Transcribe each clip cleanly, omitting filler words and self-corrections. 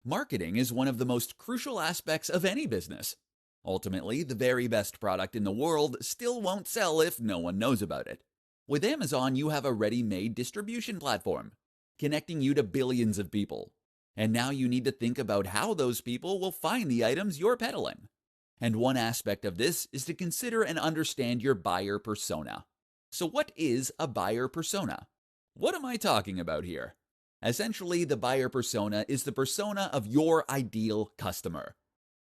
Marketing is one of the most crucial aspects of any business. Ultimately, the very best product in the world still won't sell if no one knows about it. With Amazon, you have a ready-made distribution platform, connecting you to billions of people. And now you need to think about how those people will find the items you're peddling. And one aspect of this is to consider and understand your buyer persona. So what is a buyer persona? What am I talking about here? Essentially, the buyer persona is the persona of your ideal customer.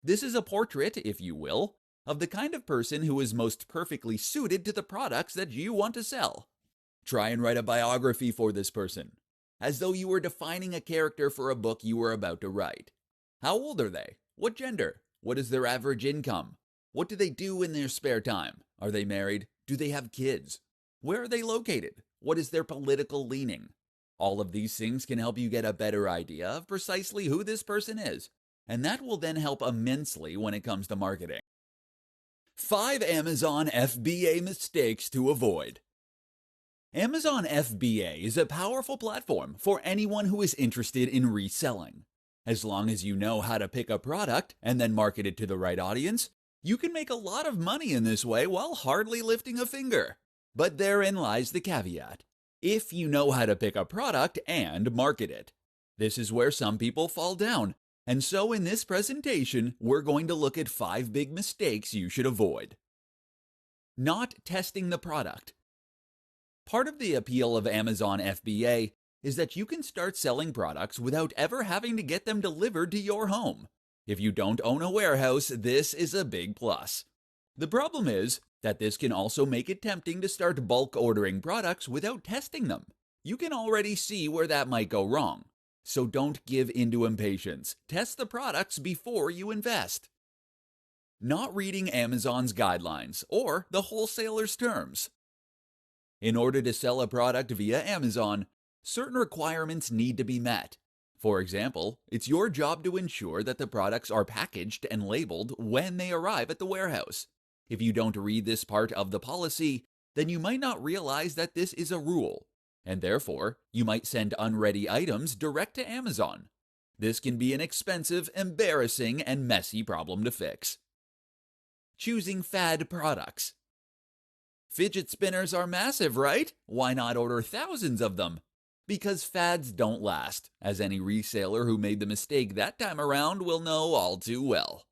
This is a portrait, if you will, of the kind of person who is most perfectly suited to the products that you want to sell. Try and write a biography for this person, as though you were defining a character for a book you were about to write. How old are they? What gender? What is their average income? What do they do in their spare time? Are they married? Do they have kids? Where are they located? What is their political leaning? All of these things can help you get a better idea of precisely who this person is, and that will then help immensely when it comes to marketing. 5 Amazon FBA mistakes to avoid. Amazon FBA is a powerful platform for anyone who is interested in reselling. As long as you know how to pick a product and then market it to the right audience, you can make a lot of money in this way while hardly lifting a finger. But therein lies the caveat. If you know how to pick a product and market it. This is where some people fall down. And so in this presentation, we're going to look at 5 big mistakes you should avoid. Not testing the product. Part of the appeal of Amazon FBA is that you can start selling products without ever having to get them delivered to your home. If you don't own a warehouse, this is a big plus. The problem is that this can also make it tempting to start bulk ordering products without testing them. You can already see where that might go wrong. So don't give into impatience. Test the products before you invest. Not reading Amazon's guidelines or the wholesaler's terms. In order to sell a product via Amazon, certain requirements need to be met. For example, it's your job to ensure that the products are packaged and labeled when they arrive at the warehouse. If you don't read this part of the policy, then you might not realize that this is a rule, and therefore, you might send unready items direct to Amazon. This can be an expensive, embarrassing, and messy problem to fix. Choosing fad products. Fidget spinners are massive, right? Why not order thousands of them? Because fads don't last, as any reseller who made the mistake that time around will know all too well.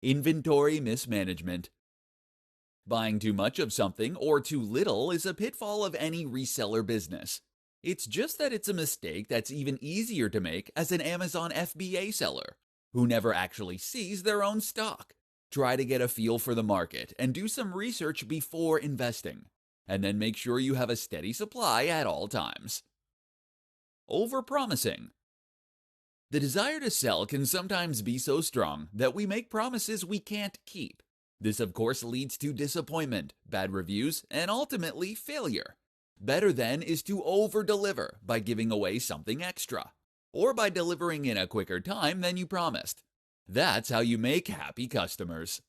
Inventory mismanagement. Buying too much of something or too little is a pitfall of any reseller business. It's just that it's a mistake that's even easier to make as an Amazon FBA seller, who never actually sees their own stock. Try to get a feel for the market and do some research before investing, and then make sure you have a steady supply at all times. Overpromising. The desire to sell can sometimes be so strong that we make promises we can't keep. This, of course, leads to disappointment, bad reviews, and ultimately failure. Better then is to over-deliver by giving away something extra, or by delivering in a quicker time than you promised. That's how you make happy customers.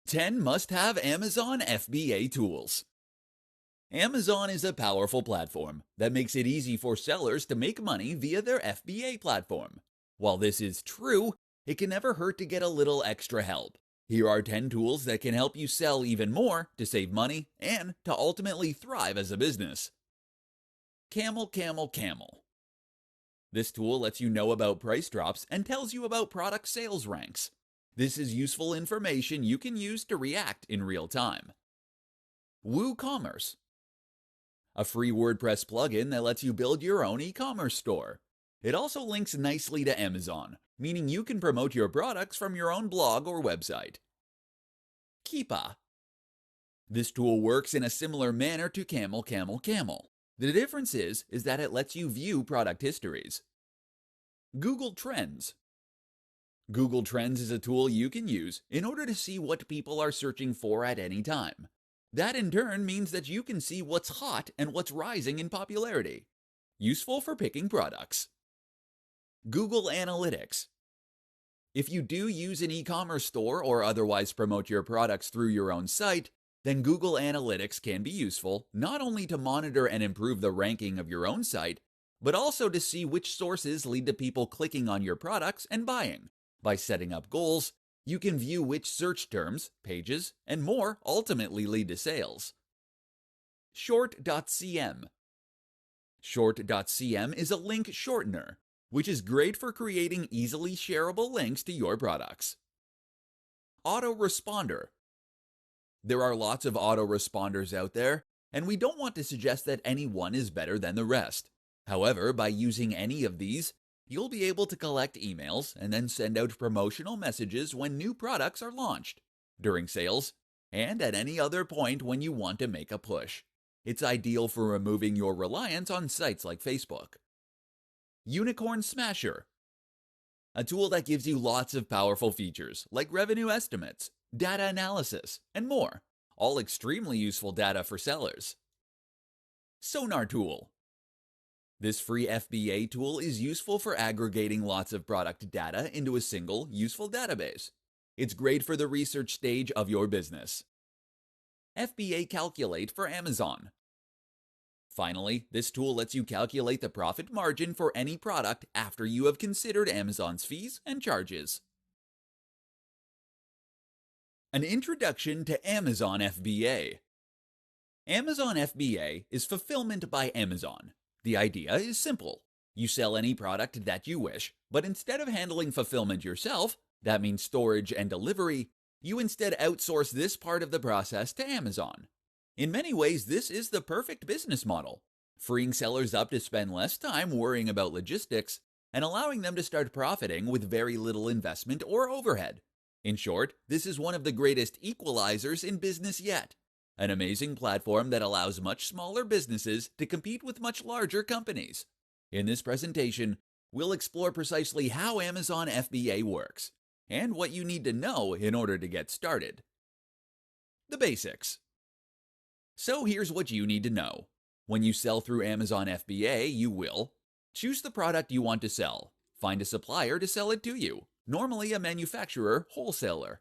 10 must-have Amazon FBA tools. Amazon is a powerful platform that makes it easy for sellers to make money via their FBA platform. While this is true, it can never hurt to get a little extra help. Here are 10 tools that can help you sell even more to save money and to ultimately thrive as a business. Camel. This tool lets you know about price drops and tells you about product sales ranks. This is useful information you can use to react in real time. WooCommerce. A free WordPress plugin that lets you build your own e-commerce store. It also links nicely to Amazon, meaning you can promote your products from your own blog or website. Keepa. This tool works in a similar manner to Camel. The difference is that it lets you view product histories. Google Trends. Google Trends is a tool you can use in order to see what people are searching for at any time. That in turn means that you can see what's hot and what's rising in popularity. Useful for picking products. Google Analytics. If you do use an e-commerce store or otherwise promote your products through your own site, then Google Analytics can be useful not only to monitor and improve the ranking of your own site, but also to see which sources lead to people clicking on your products and buying. By setting up goals, you can view which search terms, pages, and more ultimately lead to sales. Short.cm. Short.cm is a link shortener, which is great for creating easily shareable links to your products. Autoresponder. There are lots of autoresponders out there, and we don't want to suggest that any one is better than the rest. However, by using any of these, you'll be able to collect emails and then send out promotional messages when new products are launched, during sales, and at any other point when you want to make a push. It's ideal for removing your reliance on sites like Facebook. Unicorn Smasher. A tool that gives you lots of powerful features like revenue estimates, data analysis, and more, all extremely useful data for sellers. Sonar Tool. This free FBA tool is useful for aggregating lots of product data into a single, useful database. It's great for the research stage of your business. FBA Calculate for Amazon. Finally, this tool lets you calculate the profit margin for any product after you have considered Amazon's fees and charges. An introduction to Amazon FBA. Amazon FBA is fulfillment by Amazon. The idea is simple. You sell any product that you wish, but instead of handling fulfillment yourself, that means storage and delivery, you instead outsource this part of the process to Amazon. In many ways, this is the perfect business model, freeing sellers up to spend less time worrying about logistics and allowing them to start profiting with very little investment or overhead. In short, this is one of the greatest equalizers in business yet. An amazing platform that allows much smaller businesses to compete with much larger companies. In this presentation, we'll explore precisely how Amazon FBA works and what you need to know in order to get started. The basics. So here's what you need to know. When you sell through Amazon FBA, you will choose the product you want to sell, find a supplier to sell it to you, normally a manufacturer, wholesaler.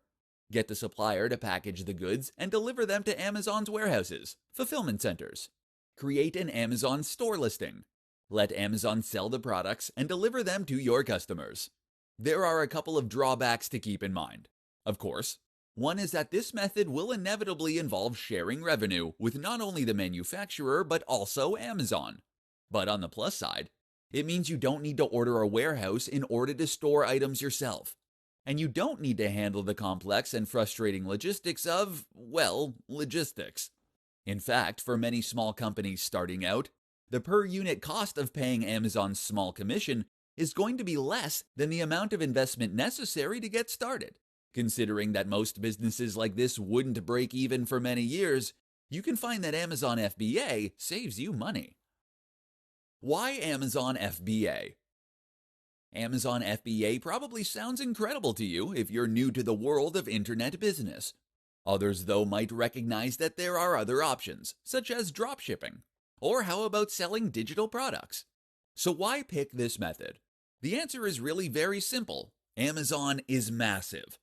Get the supplier to package the goods and deliver them to Amazon's warehouses, fulfillment centers. Create an Amazon store listing. Let Amazon sell the products and deliver them to your customers. There are a couple of drawbacks to keep in mind. Of course, one is that this method will inevitably involve sharing revenue with not only the manufacturer but also Amazon. But on the plus side, it means you don't need to order a warehouse in order to store items yourself. And you don't need to handle the complex and frustrating logistics of, well, logistics. In fact, for many small companies starting out, the per unit cost of paying Amazon's small commission is going to be less than the amount of investment necessary to get started. Considering that most businesses like this wouldn't break even for many years, you can find that Amazon FBA saves you money. Why Amazon FBA? Amazon FBA probably sounds incredible to you if you're new to the world of internet business. Others, though, might recognize that there are other options, such as dropshipping. Or how about selling digital products? So why pick this method? The answer is really very simple. Amazon is massive.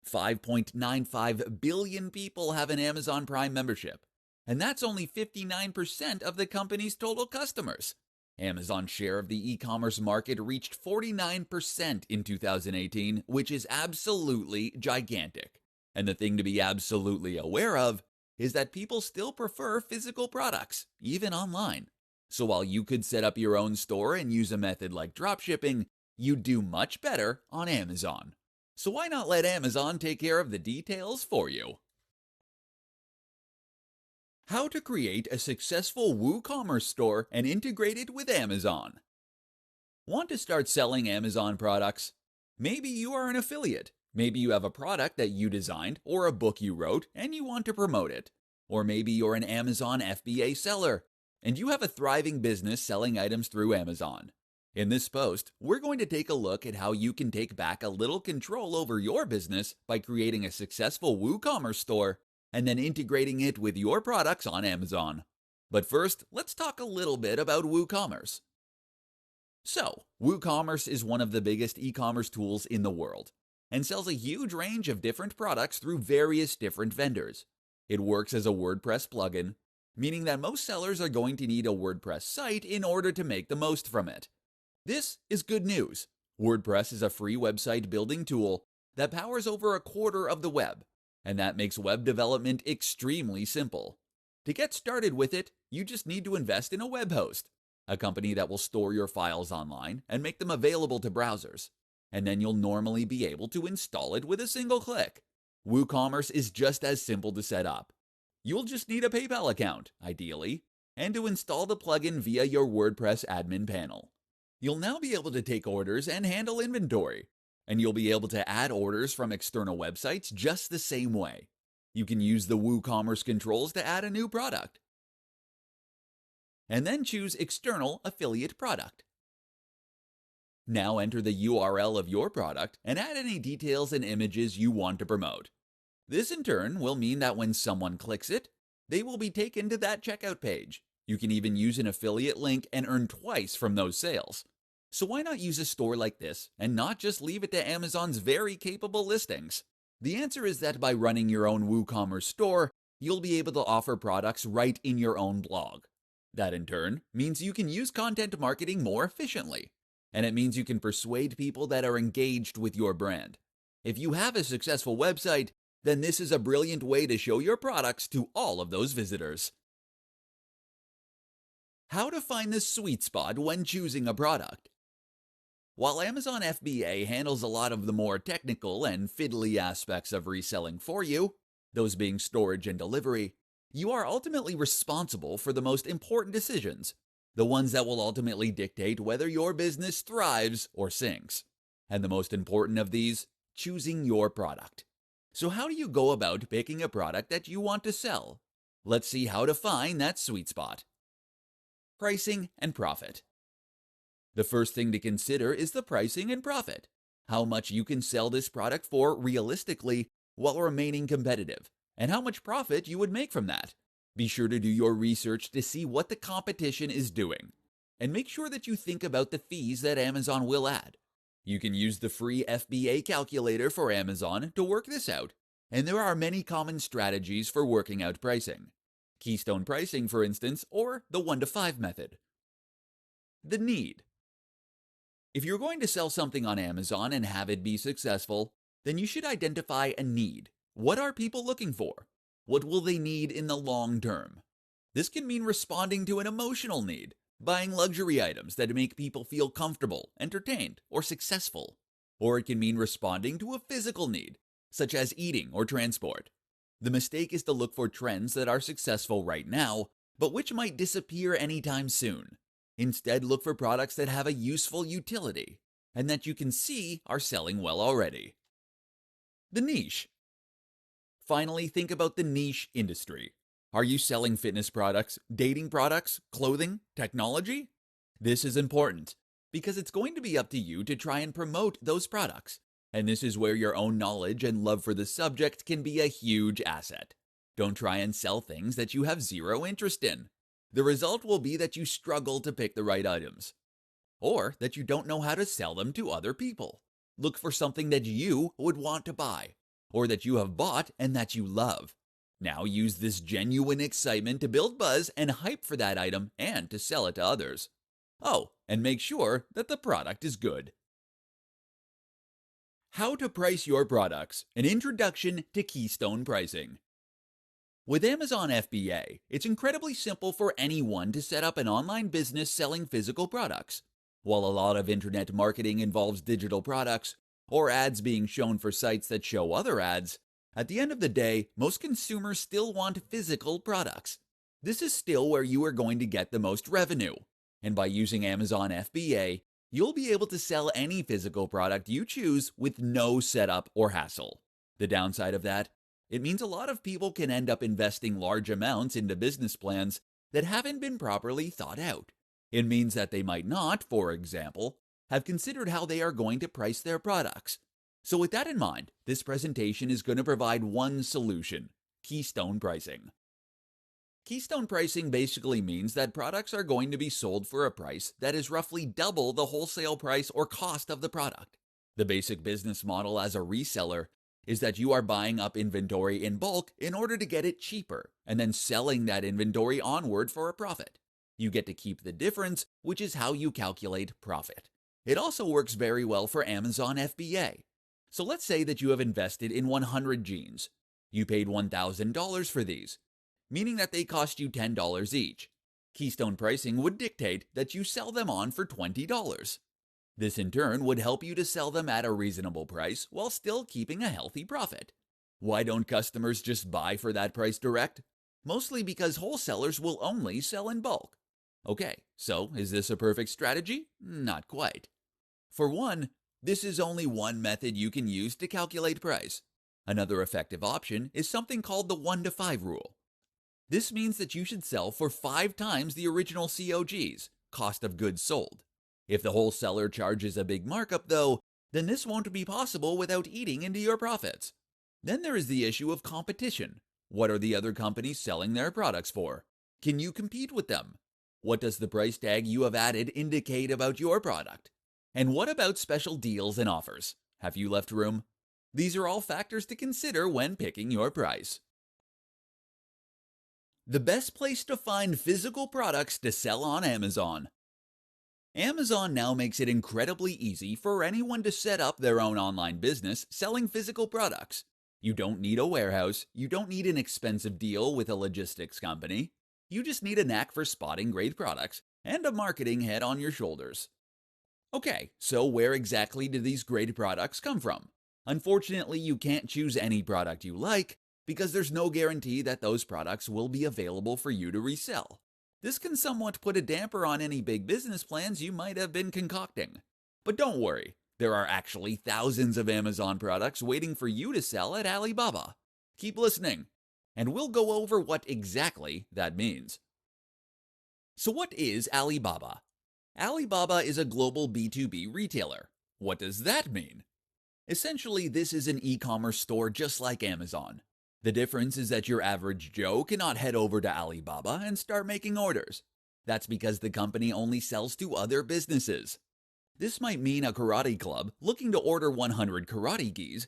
5.95 billion people have an Amazon Prime membership, and that's only 59% of the company's total customers. Amazon's share of the e-commerce market reached 49% in 2018, which is absolutely gigantic. And the thing to be absolutely aware of is that people still prefer physical products, even online. So while you could set up your own store and use a method like dropshipping, you'd do much better on Amazon. So why not let Amazon take care of the details for you? How to create a successful WooCommerce store and integrate it with Amazon. Want to start selling Amazon products? Maybe you are an affiliate. Maybe you have a product that you designed or a book you wrote and you want to promote it. Or maybe you're an Amazon FBA seller and you have a thriving business selling items through Amazon. In this post, we're going to take a look at how you can take back a little control over your business by creating a successful WooCommerce store and then integrating it with your products on Amazon. But first, let's talk a little bit about WooCommerce. So, WooCommerce is one of the biggest e-commerce tools in the world and sells a huge range of different products through various different vendors. It works as a WordPress plugin, meaning that most sellers are going to need a WordPress site in order to make the most from it. This is good news. WordPress is a free website building tool that powers over a quarter of the web, and that makes web development extremely simple. To get started with it, you just need to invest in a web host, a company that will store your files online and make them available to browsers. And then you'll normally be able to install it with a single click. WooCommerce is just as simple to set up. You'll just need a PayPal account, ideally, and to install the plugin via your WordPress admin panel. You'll now be able to take orders and handle inventory, and you'll be able to add orders from external websites just the same way. You can use the WooCommerce controls to add a new product, and then choose External Affiliate Product. Now enter the URL of your product and add any details and images you want to promote. This in turn will mean that when someone clicks it, they will be taken to that checkout page. You can even use an affiliate link and earn twice from those sales. So why not use a store like this and not just leave it to Amazon's very capable listings? The answer is that by running your own WooCommerce store, you'll be able to offer products right in your own blog. That in turn means you can use content marketing more efficiently. And it means you can persuade people that are engaged with your brand. If you have a successful website, then this is a brilliant way to show your products to all of those visitors. How to find the sweet spot when choosing a product. While Amazon FBA handles a lot of the more technical and fiddly aspects of reselling for you, those being storage and delivery, you are ultimately responsible for the most important decisions, the ones that will ultimately dictate whether your business thrives or sinks. And the most important of these, choosing your product. So how do you go about picking a product that you want to sell? Let's see how to find that sweet spot. Pricing and profit. The first thing to consider is the pricing and profit. How much you can sell this product for realistically while remaining competitive, and how much profit you would make from that. Be sure to do your research to see what the competition is doing, and make sure that you think about the fees that Amazon will add. You can use the free FBA calculator for Amazon to work this out, and there are many common strategies for working out pricing. Keystone pricing, for instance, or the 1-to-5 method. The need. If you're going to sell something on Amazon and have it be successful, then you should identify a need. What are people looking for? What will they need in the long term? This can mean responding to an emotional need, buying luxury items that make people feel comfortable, entertained, or successful. Or it can mean responding to a physical need, such as eating or transport. The mistake is to look for trends that are successful right now, but which might disappear anytime soon. Instead, look for products that have a useful utility, and that you can see are selling well already. The niche. Finally, think about the niche industry. Are you selling fitness products, dating products, clothing, technology? This is important because it's going to be up to you to try and promote those products. And this is where your own knowledge and love for the subject can be a huge asset. Don't try and sell things that you have zero interest in. The result will be that you struggle to pick the right items, or that you don't know how to sell them to other people. Look for something that you would want to buy, or that you have bought and that you love. Now use this genuine excitement to build buzz and hype for that item and to sell it to others. Oh, and make sure that the product is good. How to price your products, an introduction to Keystone pricing. With Amazon FBA, it's incredibly simple for anyone to set up an online business selling physical products. While a lot of internet marketing involves digital products, or ads being shown for sites that show other ads, at the end of the day, most consumers still want physical products. This is still where you are going to get the most revenue. And by using Amazon FBA, you'll be able to sell any physical product you choose with no setup or hassle. The downside of that? It means a lot of people can end up investing large amounts into business plans that haven't been properly thought out. It means that they might not, for example, have considered how they are going to price their products. So with that in mind, this presentation is going to provide one solution: Keystone pricing. Keystone pricing basically means that products are going to be sold for a price that is roughly double the wholesale price or cost of the product. The basic business model as a reseller is that you are buying up inventory in bulk in order to get it cheaper, and then selling that inventory onward for a profit. You get to keep the difference, which is how you calculate profit. It also works very well for Amazon FBA. So let's say that you have invested in 100 jeans. You paid $1,000 for these, meaning that they cost you $10 each. Keystone pricing would dictate that you sell them on for $20. This in turn would help you to sell them at a reasonable price while still keeping a healthy profit. Why don't customers just buy for that price direct? Mostly because wholesalers will only sell in bulk. Okay, so is this a perfect strategy? Not quite. For one, this is only one method you can use to calculate price. Another effective option is something called the 1-to-5 rule. This means that you should sell for 5 times the original COGs, cost of goods sold. If the wholesaler charges a big markup though, then this won't be possible without eating into your profits. Then there is the issue of competition. What are the other companies selling their products for? Can you compete with them? What does the price tag you have added indicate about your product? And what about special deals and offers? Have you left room? These are all factors to consider when picking your price. The best place to find physical products to sell on Amazon. Amazon now makes it incredibly easy for anyone to set up their own online business selling physical products. You don't need a warehouse, you don't need an expensive deal with a logistics company. You just need a knack for spotting great products and a marketing head on your shoulders. Okay, so where exactly do these great products come from? Unfortunately, you can't choose any product you like, because there's no guarantee that those products will be available for you to resell. This can somewhat put a damper on any big business plans you might have been concocting. But don't worry, there are actually thousands of Amazon products waiting for you to sell at Alibaba. Keep listening, and we'll go over what exactly that means. So what is Alibaba? Alibaba is a global B2B retailer. What does that mean? Essentially, this is an e-commerce store just like Amazon. The difference is that your average Joe cannot head over to Alibaba and start making orders. That's because the company only sells to other businesses. This might mean a karate club looking to order 100 karate gis,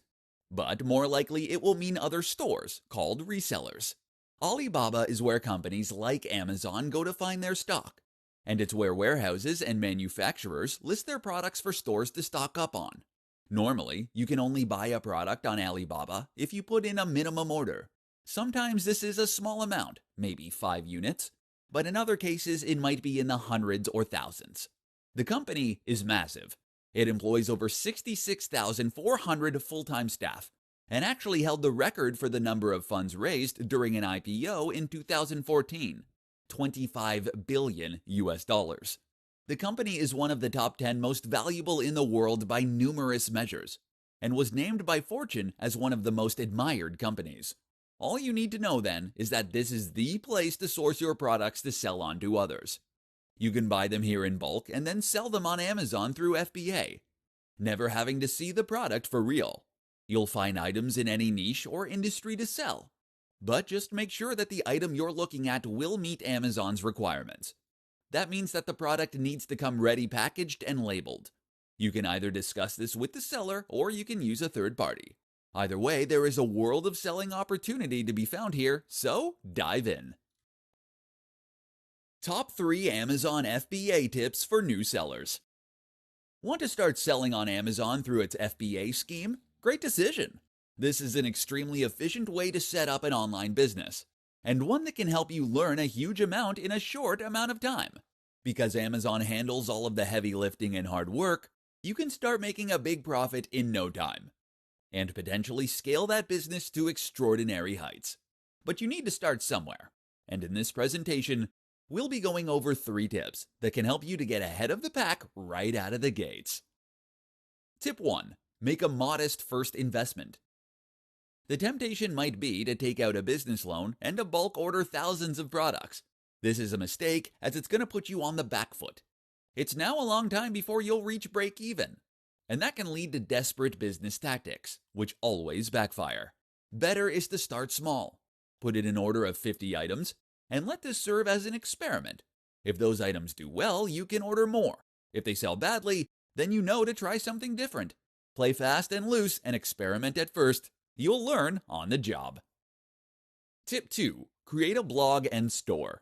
but more likely it will mean other stores called resellers. Alibaba is where companies like Amazon go to find their stock, and it's where warehouses and manufacturers list their products for stores to stock up on. Normally, you can only buy a product on Alibaba if you put in a minimum order. Sometimes this is a small amount, maybe 5 units, but in other cases it might be in the hundreds or thousands. The company is massive. It employs over 66,400 full-time staff, and actually held the record for the number of funds raised during an IPO in 2014, $25 billion. The company is one of the top 10 most valuable in the world by numerous measures, and was named by Fortune as one of the most admired companies. All you need to know then is that this is the place to source your products to sell on to others. You can buy them here in bulk and then sell them on Amazon through FBA, never having to see the product for real. You'll find items in any niche or industry to sell, but just make sure that the item you're looking at will meet Amazon's requirements. That means that the product needs to come ready packaged and labeled. You can either discuss this with the seller or you can use a third party. Either way, there is a world of selling opportunity to be found here, so dive in. Top 3 Amazon FBA tips for new sellers. Want to start selling on Amazon through its FBA scheme? Great decision! This is an extremely efficient way to set up an online business, and one that can help you learn a huge amount in a short amount of time. Because Amazon handles all of the heavy lifting and hard work, you can start making a big profit in no time, and potentially scale that business to extraordinary heights. But you need to start somewhere, and in this presentation, we'll be going over 3 tips that can help you to get ahead of the pack right out of the gates. Tip 1. Make a modest first investment. The temptation might be to take out a business loan and to bulk order thousands of products. This is a mistake, as it's going to put you on the back foot. It's now a long time before you'll reach break even, and that can lead to desperate business tactics, which always backfire. Better is to start small. Put in an order of 50 items, and let this serve as an experiment. If those items do well, you can order more. If they sell badly, then you know to try something different. Play fast and loose and experiment at first. You'll learn on the job. Tip 2. Create a blog and store.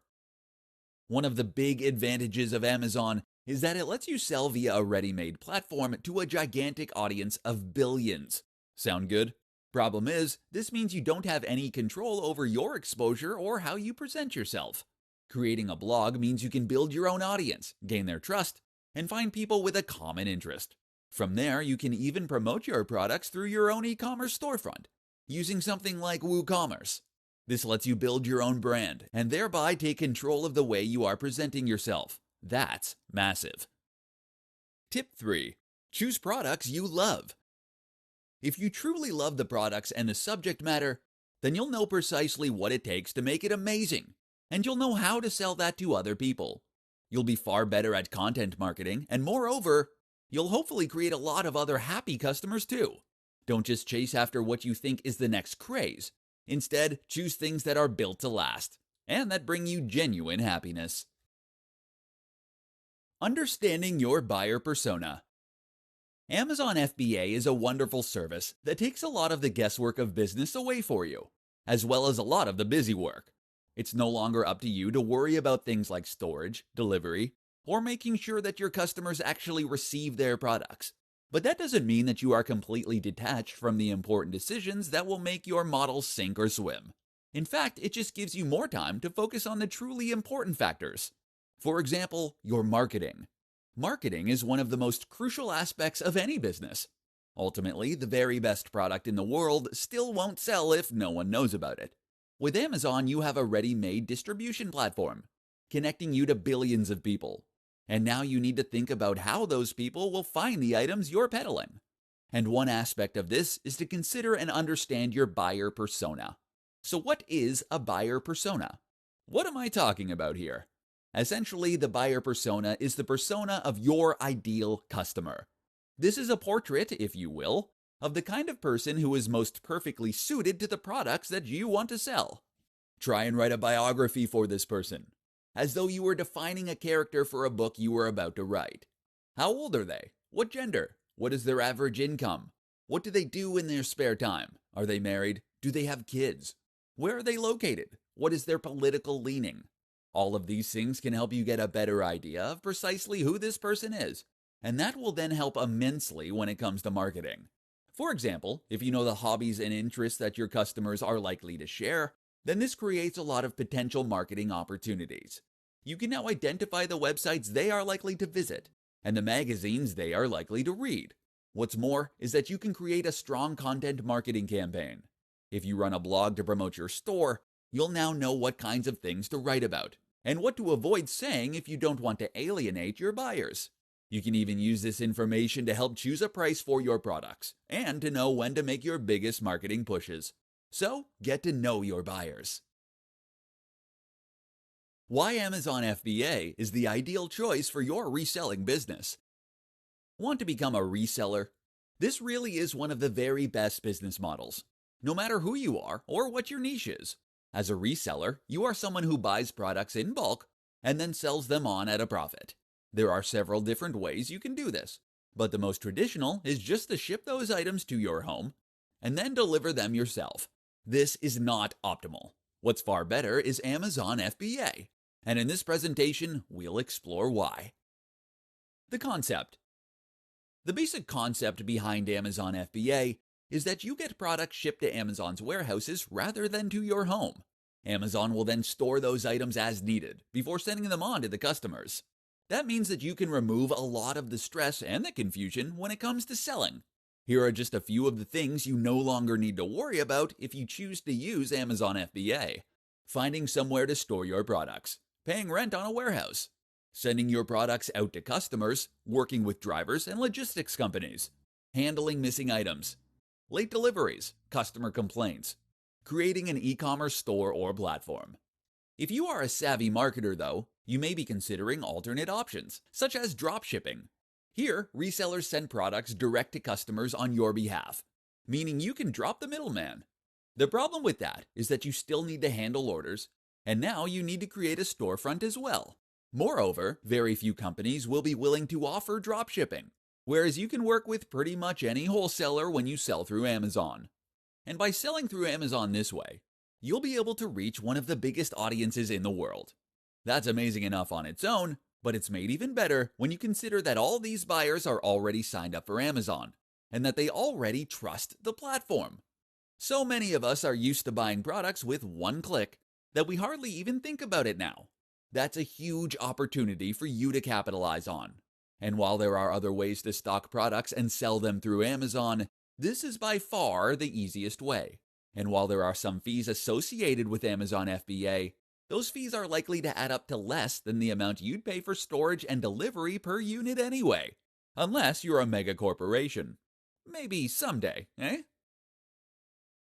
One of the big advantages of Amazon is that it lets you sell via a ready-made platform to a gigantic audience of billions. Sound good? Problem is, this means you don't have any control over your exposure or how you present yourself. Creating a blog means you can build your own audience, gain their trust, and find people with a common interest. From there, you can even promote your products through your own e-commerce storefront, using something like WooCommerce. This lets you build your own brand and thereby take control of the way you are presenting yourself. That's massive. Tip 3. Choose products you love. If you truly love the products and the subject matter, then you'll know precisely what it takes to make it amazing, and you'll know how to sell that to other people. You'll be far better at content marketing, and moreover, you'll hopefully create a lot of other happy customers too. Don't just chase after what you think is the next craze. Instead, choose things that are built to last, and that bring you genuine happiness. Understanding your buyer persona. Amazon FBA is a wonderful service that takes a lot of the guesswork of business away for you, as well as a lot of the busy work. It's no longer up to you to worry about things like storage, delivery, or making sure that your customers actually receive their products. But that doesn't mean that you are completely detached from the important decisions that will make your model sink or swim. In fact, it just gives you more time to focus on the truly important factors. For example, your marketing. Marketing is one of the most crucial aspects of any business. Ultimately, the very best product in the world still won't sell if no one knows about it. With Amazon, you have a ready-made distribution platform, connecting you to billions of people. And now you need to think about how those people will find the items you're peddling. And one aspect of this is to consider and understand your buyer persona. So what is a buyer persona? What am I talking about here? Essentially, the buyer persona is the persona of your ideal customer. This is a portrait, if you will, of the kind of person who is most perfectly suited to the products that you want to sell. Try and write a biography for this person, as though you were defining a character for a book you were about to write. How old are they? What gender? What is their average income? What do they do in their spare time? Are they married? Do they have kids? Where are they located? What is their political leaning? All of these things can help you get a better idea of precisely who this person is, and that will then help immensely when it comes to marketing. For example, if you know the hobbies and interests that your customers are likely to share, then this creates a lot of potential marketing opportunities. You can now identify the websites they are likely to visit and the magazines they are likely to read. What's more is that you can create a strong content marketing campaign. If you run a blog to promote your store, you'll now know what kinds of things to write about and what to avoid saying if you don't want to alienate your buyers. You can even use this information to help choose a price for your products and to know when to make your biggest marketing pushes. So, get to know your buyers. Why Amazon FBA is the ideal choice for your reselling business. Want to become a reseller? This really is one of the very best business models, no matter who you are or what your niche is. As a reseller, you are someone who buys products in bulk and then sells them on at a profit. There are several different ways you can do this, but the most traditional is just to ship those items to your home and then deliver them yourself. This is not optimal. What's far better is Amazon FBA, and in this presentation, we'll explore why. The concept. The basic concept behind Amazon FBA is that you get products shipped to Amazon's warehouses rather than to your home. Amazon will then store those items as needed before sending them on to the customers. That means that you can remove a lot of the stress and the confusion when it comes to selling. Here are just a few of the things you no longer need to worry about if you choose to use Amazon FBA. Finding somewhere to store your products, paying rent on a warehouse, sending your products out to customers, working with drivers and logistics companies, handling missing items, late deliveries, customer complaints, creating an e-commerce store or platform. If you are a savvy marketer, though, you may be considering alternate options, such as dropshipping. Here, resellers send products direct to customers on your behalf, meaning you can drop the middleman. The problem with that is that you still need to handle orders, and now you need to create a storefront as well. Moreover, very few companies will be willing to offer dropshipping, whereas you can work with pretty much any wholesaler when you sell through Amazon. And by selling through Amazon this way, you'll be able to reach one of the biggest audiences in the world. That's amazing enough on its own, but it's made even better when you consider that all these buyers are already signed up for Amazon, and that they already trust the platform. So many of us are used to buying products with one click that we hardly even think about it now. That's a huge opportunity for you to capitalize on. And while there are other ways to stock products and sell them through Amazon, this is by far the easiest way. And while there are some fees associated with Amazon FBA, those fees are likely to add up to less than the amount you'd pay for storage and delivery per unit anyway. Unless you're a mega corporation. Maybe someday, eh?